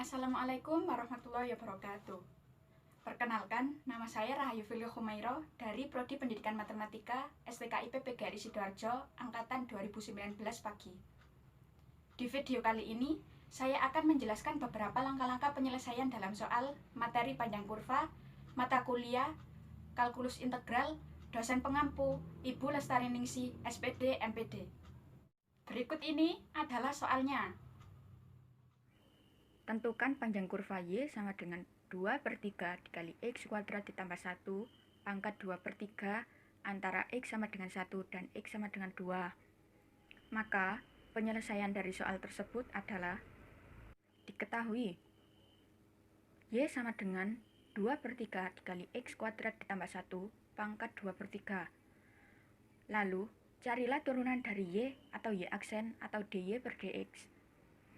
Assalamualaikum warahmatullahi wabarakatuh. Perkenalkan, nama saya Rahayu Filio Humairo dari Prodi Pendidikan Matematika STKIP PGRI Sidoarjo Angkatan 2019 pagi. Di video kali ini, saya akan menjelaskan beberapa langkah-langkah penyelesaian dalam soal materi panjang kurva, mata kuliah, kalkulus integral, dosen pengampu, Ibu Lestari Ningsi, SPD, MPD. Berikut ini adalah soalnya. Tentukan panjang kurva Y sama dengan 2/3 dikali X kuadrat ditambah 1 pangkat 2/3 antara X sama dengan 1 dan X sama dengan 2. Maka, penyelesaian dari soal tersebut adalah diketahui Y sama dengan 2/3 dikali X kuadrat ditambah 1 pangkat 2/3. Lalu, carilah turunan dari Y atau Y aksen atau dy per dx.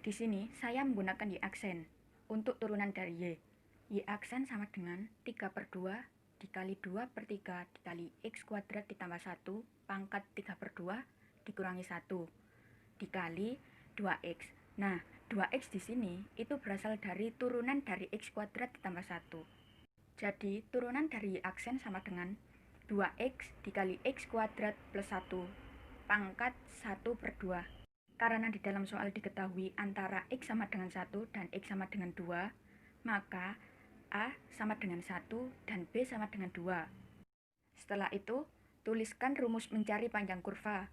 Di sini saya menggunakan Y aksen untuk turunan dari Y. Y aksen sama dengan 3/2 dikali 2/3 dikali X kuadrat ditambah 1 pangkat 3/2 dikurangi 1 dikali 2X. Nah, 2X di sini itu berasal dari turunan dari X kuadrat ditambah 1. Jadi, turunan dari Y aksen sama dengan 2X dikali X kuadrat plus 1 pangkat 1/2. Karena di dalam soal diketahui antara X sama dengan 1 dan X sama dengan 2, maka A sama dengan 1 dan B sama dengan 2. Setelah itu, tuliskan rumus mencari panjang kurva,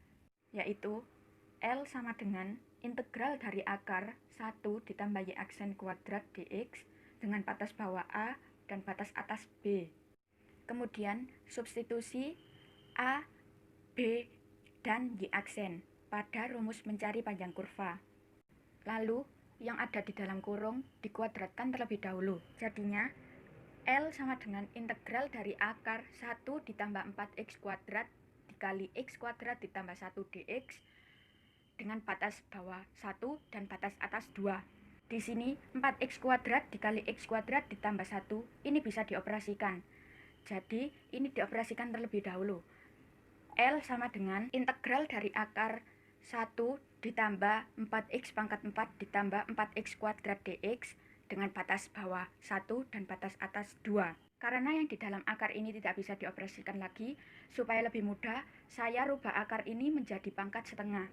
yaitu L sama dengan integral dari akar 1 ditambah Y aksen kuadrat dx dengan batas bawah A dan batas atas B. Kemudian, substitusi A, B, dan Y aksen pada rumus mencari panjang kurva. Lalu, yang ada di dalam kurung dikuadratkan terlebih dahulu. Jadinya, L sama dengan integral dari akar 1 ditambah 4X kuadrat dikali X kuadrat ditambah 1 dx dengan batas bawah 1 dan batas atas 2. Di sini, 4X kuadrat dikali X kuadrat ditambah 1, ini bisa dioperasikan. Jadi, ini dioperasikan terlebih dahulu. L sama dengan integral dari akar 1 ditambah 4X pangkat 4 ditambah 4X kuadrat dx dengan batas bawah 1 dan batas atas 2. Karena yang di dalam akar ini tidak bisa dioperasikan lagi, supaya lebih mudah, saya rubah akar ini menjadi pangkat setengah.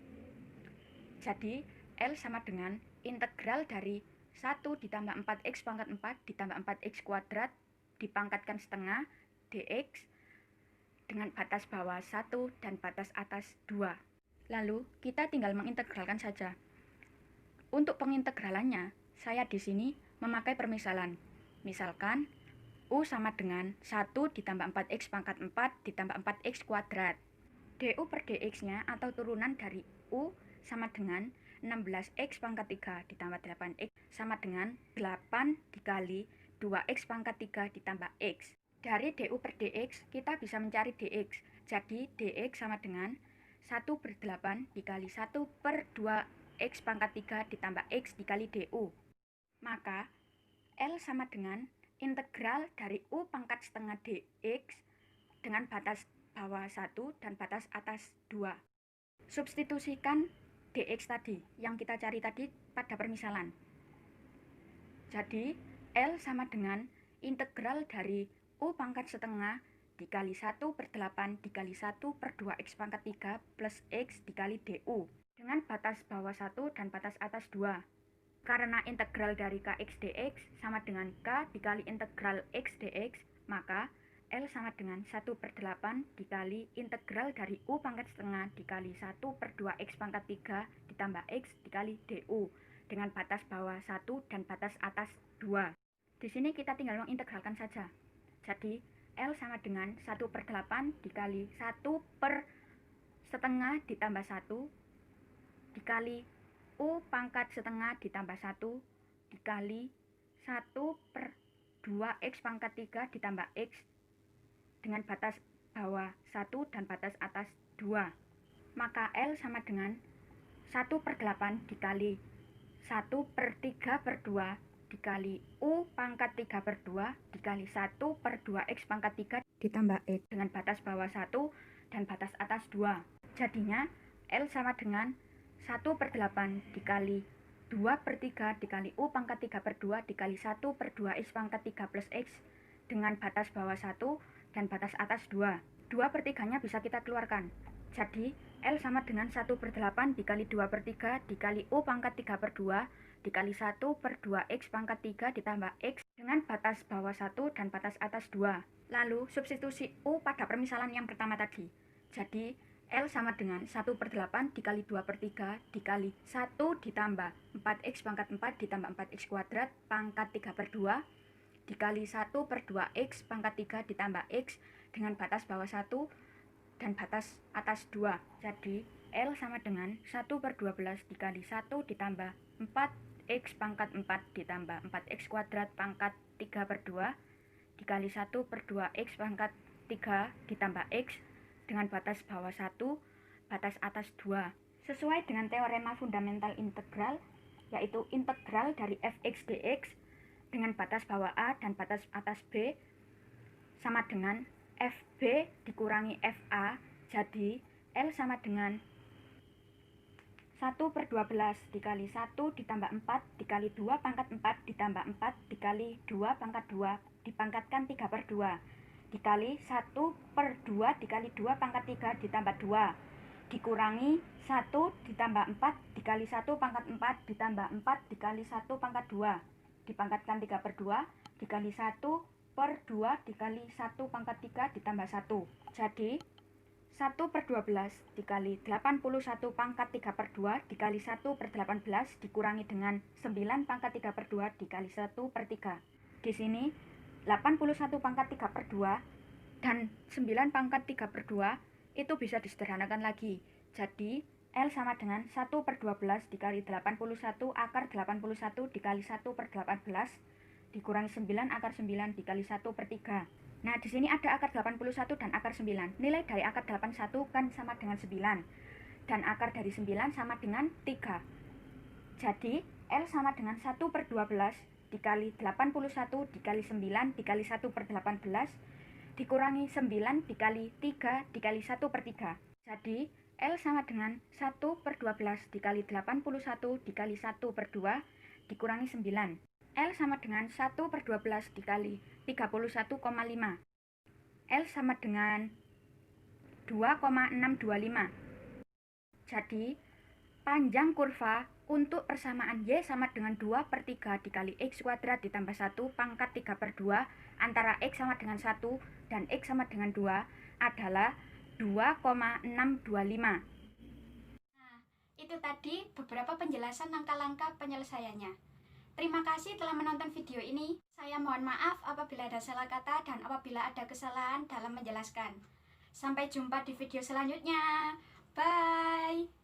Jadi, L sama dengan integral dari 1 ditambah 4X pangkat 4 ditambah 4X kuadrat dipangkatkan setengah dx dengan batas bawah 1 dan batas atas 2. Lalu, kita tinggal mengintegralkan saja. Untuk pengintegralannya, saya di sini memakai permisalan. Misalkan, U sama dengan 1 ditambah 4X pangkat 4 ditambah 4X kuadrat. du per dx-nya atau turunan dari U sama dengan 16X pangkat 3 ditambah 8X sama dengan 8 dikali 2X pangkat 3 ditambah X. Dari du per dx, kita bisa mencari dx. Jadi, dx sama dengan 1/8 dikali 1/2X pangkat 3 ditambah X dikali du. Maka, L sama dengan integral dari U pangkat setengah dx dengan batas bawah 1 dan batas atas 2. Substitusikan dx tadi, yang kita cari tadi pada permisalan. Jadi, L sama dengan integral dari U pangkat setengah dikali 1/8 dikali 1/2X pangkat 3 plus X dikali du dengan batas bawah 1 dan batas atas 2. Karena integral dari Kx dx sama dengan K dikali integral X dx, maka L sama dengan 1/8 dikali integral dari U pangkat setengah dikali 1/2X pangkat 3 ditambah X dikali du dengan batas bawah 1 dan batas atas 2. Di sini kita tinggal mengintegralkan saja. Jadi, L sama dengan 1/8 dikali 1/setengah ditambah 1 dikali U pangkat setengah ditambah 1 dikali 1/2X pangkat 3 ditambah X dengan batas bawah 1 dan batas atas 2. Maka L sama dengan 1/8 dikali 1/3/2 dikali U pangkat 3/2 dikali 1/2X pangkat 3 ditambah X dengan batas bawah 1 dan batas atas 2. Jadinya, L sama dengan 1/8 dikali 2/3 dikali U pangkat 3 per 2 dikali 1 per 2X pangkat 3 plus X dengan batas bawah 1 dan batas atas 2. 2/3-nya bisa kita keluarkan. Jadi, L sama dengan 1/8 dikali 2/3 dikali U pangkat 3 per 2 dikali 1 per 2X pangkat 3 ditambah X dengan batas bawah 1 dan batas atas 2. Lalu, substitusi U pada permisalan yang pertama tadi. Jadi, L sama dengan 1/8 dikali 2/3 dikali 1 ditambah 4X pangkat 4 ditambah 4X kuadrat pangkat 3 per 2 dikali 1 per 2X pangkat 3 ditambah X dengan batas bawah 1 dan batas atas 2. Jadi, L sama dengan 1/12 dikali 1 ditambah 4X pangkat 4 ditambah 4X kuadrat pangkat 3 per 2 dikali 1 per 2X pangkat 3 ditambah X dengan batas bawah 1, batas atas 2. Sesuai dengan teorema fundamental integral, yaitu integral dari fx dx dengan batas bawah A dan batas atas B sama dengan FB dikurangi FA, jadi L sama dengan 1/12 dikali 1 ditambah 4 dikali 2 pangkat 4 ditambah 4 dikali 2 pangkat 2 dipangkatkan 3 per 2 dikali 1 per 2 dikali 2 pangkat 3 ditambah 2 dikurangi 1 ditambah 4 dikali 1 pangkat 4 ditambah 4 dikali 1 pangkat 2 dipangkatkan 3 per 2 dikali 1 per 2 dikali 1 pangkat 3 ditambah 1. Jadi 1/12 dikali 81 pangkat 3 per 2 dikali 1 per 18 dikurangi dengan 9 pangkat 3 per 2 dikali 1 per 3. Di sini 81 pangkat 3 per 2 dan 9 pangkat 3 per 2 itu bisa disederhanakan lagi. Jadi L sama dengan 1/12 dikali 81 akar 81 dikali 1 per 18 dikurangi 9 akar 9 dikali 1 per 3. Nah, di sini ada akar 81 dan akar 9. Nilai dari akar 81 kan sama dengan 9. Dan akar dari 9 sama dengan 3. Jadi, L sama dengan 1/12 dikali 81 dikali 9 dikali 1 per 18 dikurangi 9 dikali 3 dikali 1 per 3. Jadi, L sama dengan 1/12 dikali 81 dikali 1 per 2 dikurangi 9. L sama dengan 1/12 dikali 31,5. L sama dengan 2,625. Jadi, panjang kurva untuk persamaan Y sama dengan 2/3 dikali X kuadrat ditambah 1 pangkat 3 per 2 antara X sama dengan 1 dan X sama dengan 2 adalah 2,625. Nah, itu tadi beberapa penjelasan langkah-langkah penyelesaiannya. Terima kasih telah menonton video ini. Saya mohon maaf apabila ada salah kata dan apabila ada kesalahan dalam menjelaskan. Sampai jumpa di video selanjutnya. Bye!